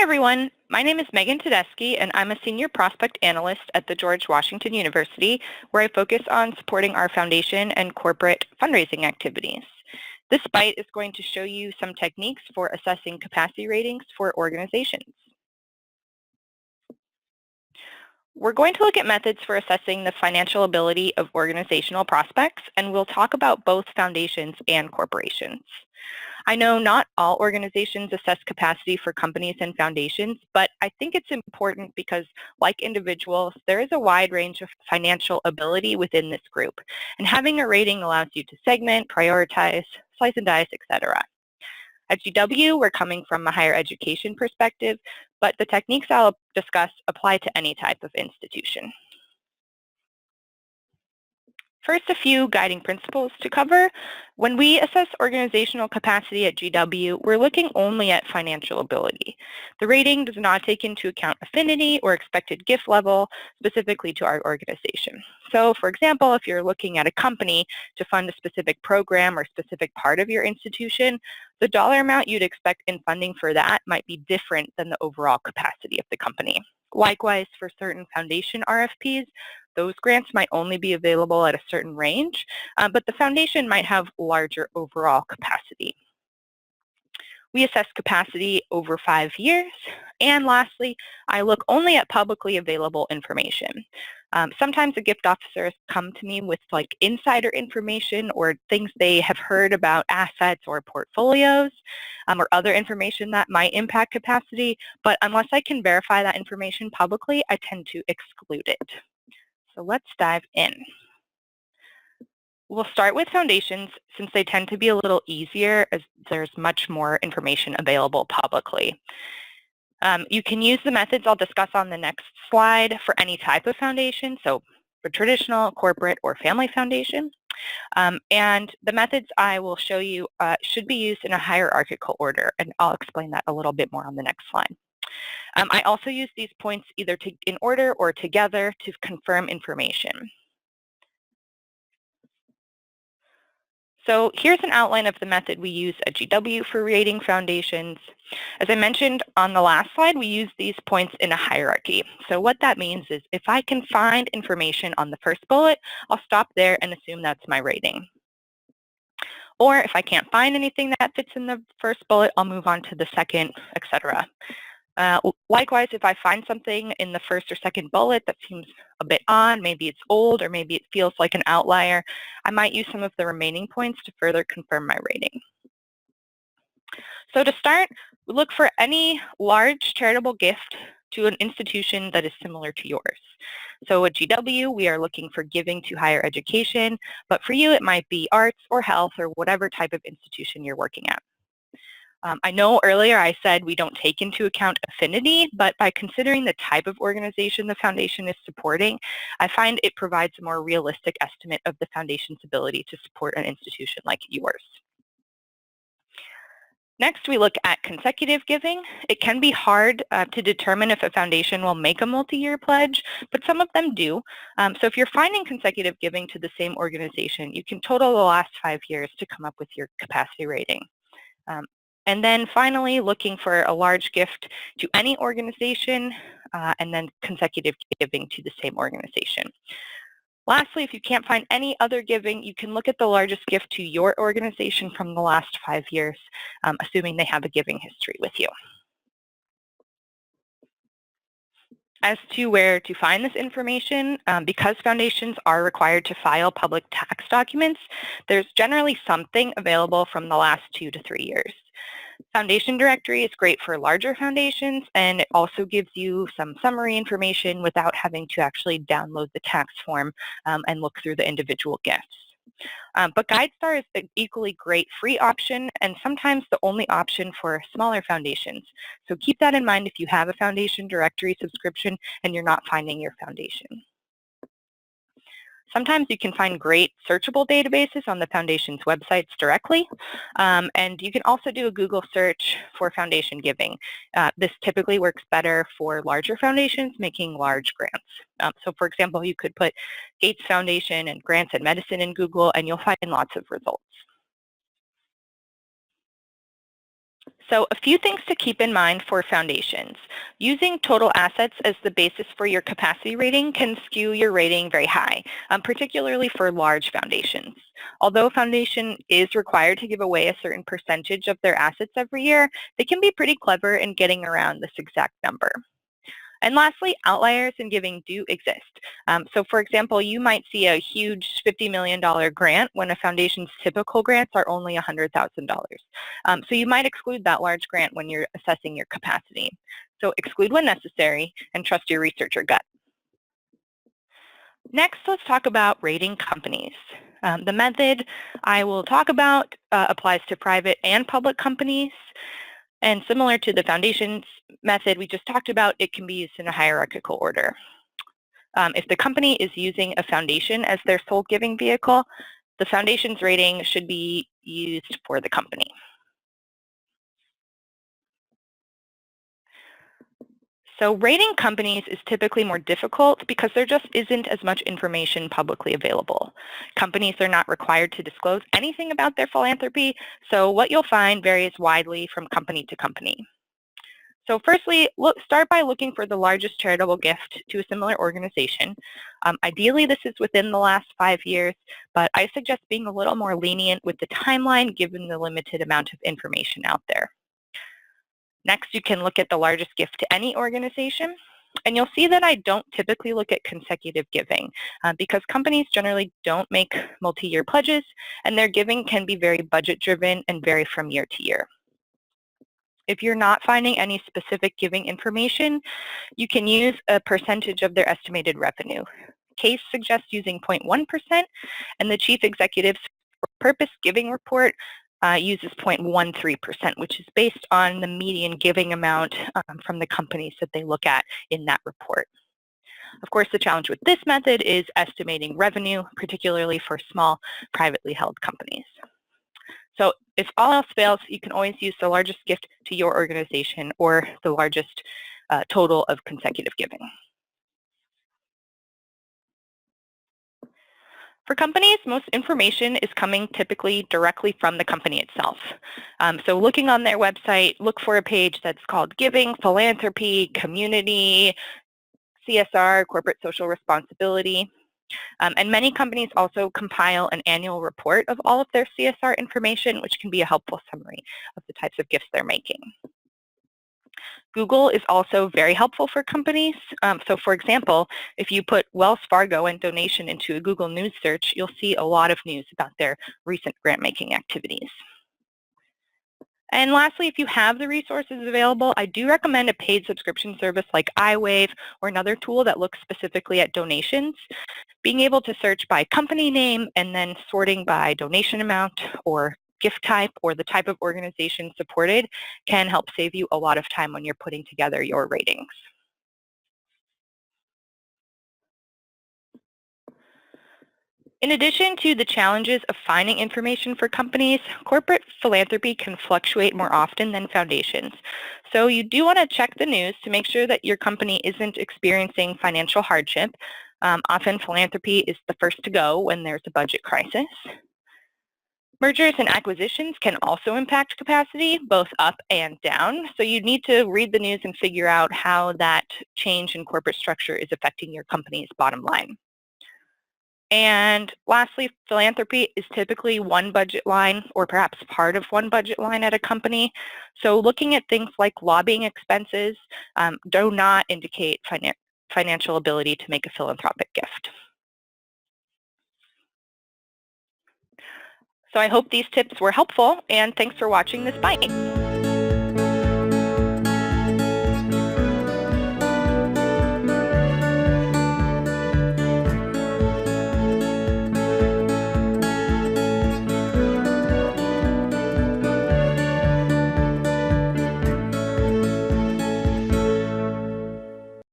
everyone, my name is Megan Tedeschi, and I'm a Senior Prospect Analyst at the George Washington University, where I focus on supporting our foundation and corporate fundraising activities. This bite is going to show you some techniques for assessing capacity ratings for organizations. We're going to look at methods for assessing the financial ability of organizational prospects, and we'll talk about both foundations and corporations. I know not all organizations assess capacity for companies and foundations, but I think it's important because, like individuals, there is a wide range of financial ability within this group, and having a rating allows you to segment, prioritize, slice and dice, etc. At GW, we're coming from a higher education perspective, but the techniques I'll discuss apply to any type of institution. First, a few guiding principles to cover. When we assess organizational capacity at GW, we're looking only at financial ability. The rating does not take into account affinity or expected gift level specifically to our organization. So, for example, if you're looking at a company to fund a specific program or specific part of your institution, the dollar amount you'd expect in funding for that might be different than the overall capacity of the company. Likewise, for certain foundation RFPs, those grants might only be available at a certain range, but the foundation might have larger overall capacity. We assess capacity over 5 years. And lastly, I look only at publicly available information. Sometimes the gift officers come to me with like insider information or things they have heard about assets or portfolios or other information that might impact capacity, but unless I can verify that information publicly, I tend to exclude it. So let's dive in. We'll start with foundations since they tend to be a little easier as there's much more information available publicly. You can use the methods I'll discuss on the next slide for any type of foundation, so for traditional, corporate, or family foundation. And the methods I will show you should be used in a hierarchical order, and I'll explain that a little bit more on the next slide. I also use these points either in order or together to confirm information. So here's an outline of the method we use at GW for rating foundations. As I mentioned on the last slide, we use these points in a hierarchy. So what that means is if I can find information on the first bullet, I'll stop there and assume that's my rating. Or if I can't find anything that fits in the first bullet, I'll move on to the second, etc. Likewise, if I find something in the first or second bullet that seems a bit odd, maybe it's old or maybe it feels like an outlier, I might use some of the remaining points to further confirm my rating. So to start, we look for any large charitable gift to an institution that is similar to yours. So at GW, we are looking for giving to higher education, but for you it might be arts or health or whatever type of institution you're working at. I know earlier I said we don't take into account affinity, but by considering the type of organization the foundation is supporting, I find it provides a more realistic estimate of the foundation's ability to support an institution like yours. Next, we look at consecutive giving. It can be hard to determine if a foundation will make a multi-year pledge, but some of them do. So if you're finding consecutive giving to the same organization, you can total the last 5 years to come up with your capacity rating. And then finally, looking for a large gift to any organization and then consecutive giving to the same organization. Lastly, if you can't find any other giving, you can look at the largest gift to your organization from the last 5 years, assuming they have a giving history with you. As to where to find this information, because foundations are required to file public tax documents, there's generally something available from the last 2 to 3 years. Foundation Directory is great for larger foundations, and it also gives you some summary information without having to actually download the tax form and look through the individual gifts. But GuideStar is an equally great free option and sometimes the only option for smaller foundations. So keep that in mind if you have a Foundation Directory subscription and you're not finding your foundation. Sometimes you can find great searchable databases on the foundation's websites directly, and you can also do a Google search for foundation giving. This typically works better for larger foundations making large grants. So for example, you could put Gates Foundation and grants in medicine in Google, and you'll find lots of results. So a few things to keep in mind for foundations. Using total assets as the basis for your capacity rating can skew your rating very high, particularly for large foundations. Although a foundation is required to give away a certain percentage of their assets every year, they can be pretty clever in getting around this exact number. And lastly, outliers in giving do exist. So for example, you might see a huge $50 million grant when a foundation's typical grants are only $100,000. So you might exclude that large grant when you're assessing your capacity. So exclude when necessary and trust your research or gut. Next, let's talk about rating companies. The method I will talk about applies to private and public companies. And similar to the foundations method we just talked about, it can be used in a hierarchical order. If the company is using a foundation as their sole giving vehicle, the foundation's rating should be used for the company. So rating companies is typically more difficult because there just isn't as much information publicly available. Companies are not required to disclose anything about their philanthropy, so what you'll find varies widely from company to company. So firstly, start by looking for the largest charitable gift to a similar organization. Ideally, this is within the last 5 years, but I suggest being a little more lenient with the timeline given the limited amount of information out there. Next, you can look at the largest gift to any organization, and you'll see that I don't typically look at consecutive giving because companies generally don't make multi-year pledges, and their giving can be very budget-driven and vary from year to year. If you're not finding any specific giving information, you can use a percentage of their estimated revenue. CASE suggests using 0.1%, and the Chief Executive's Purpose Giving Report uses 0.13%, which is based on the median giving amount from the companies that they look at in that report. Of course, the challenge with this method is estimating revenue, particularly for small, privately held companies. So if all else fails, you can always use the largest gift to your organization or the largest total of consecutive giving. For companies, most information is coming typically directly from the company itself. So looking on their website, look for a page that's called Giving, Philanthropy, Community, CSR, Corporate Social Responsibility. And many companies also compile an annual report of all of their CSR information, which can be a helpful summary of the types of gifts they're making. Google is also very helpful for companies. So for example, if you put Wells Fargo and donation into a Google News search, you'll see a lot of news about their recent grant-making activities. And lastly, if you have the resources available, I do recommend a paid subscription service like iWave or another tool that looks specifically at donations. Being able to search by company name and then sorting by donation amount or gift type or the type of organization supported can help save you a lot of time when you're putting together your ratings. In addition to the challenges of finding information for companies, corporate philanthropy can fluctuate more often than foundations. So you do want to check the news to make sure that your company isn't experiencing financial hardship. Often philanthropy is the first to go when there's a budget crisis. Mergers and acquisitions can also impact capacity, both up and down. So you need to read the news and figure out how that change in corporate structure is affecting your company's bottom line. And lastly, philanthropy is typically one budget line or perhaps part of one budget line at a company. So looking at things like lobbying expenses do not indicate financial ability to make a philanthropic gift. So I hope these tips were helpful, and thanks for watching this bite.